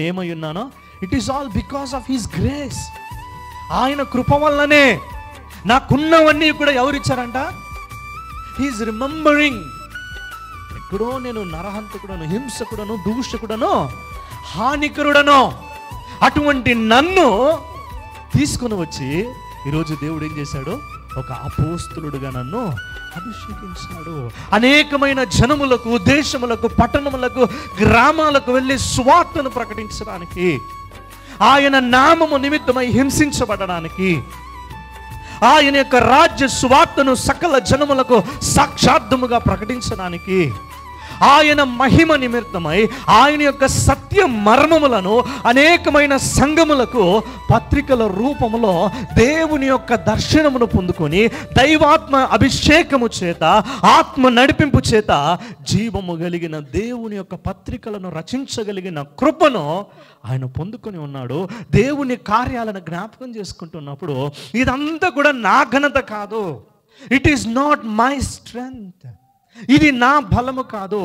నేమై ఉన్నానో it is all because of his grace. ఆయన కృప వల్లనే నాకున్నవన్నీ కూడా ఎవరిచ్చారంట? He's remembering. ఎక్కడో నేను నరహంతకుడను, హింసకుడను, దూషకుడను, హానికరుడను అటువంటి నన్ను తీసుకుని వచ్చి ఈరోజు దేవుడు ఏం చేశాడు? ఒక అపోస్తులుడుగా నన్ను అభిషేకించాడు. అనేకమైన జనములకు, దేశములకు, పట్టణములకు, గ్రామాలకు వెళ్ళి సువార్తను ప్రకటించడానికి, ఆయన నామము నిమిత్తమై హింసించబడడానికి, ఆయన యొక్క రాజ్య సువార్తను సకల జనములకు సాక్షార్థముగా ప్రకటించడానికి, ఆయన మహిమ నిమిత్తమై ఆయన యొక్క సత్య మర్మములను అనేకమైన సంఘములకు పత్రికల రూపములో దేవుని యొక్క దర్శనమును పొందుకొని దైవాత్మ అభిషేకము చేత, ఆత్మ నడిపింపు చేత జీవము కలిగిన దేవుని యొక్క పత్రికలను రచించగలిగిన కృపను ఆయన పొందుకొని ఉన్నాడు. దేవుని కార్యాలను జ్ఞాపకం చేసుకుంటున్నప్పుడు ఇదంతా కూడా నా ఘనత కాదు. It is not my strength. ఇది నా బలము కాదు.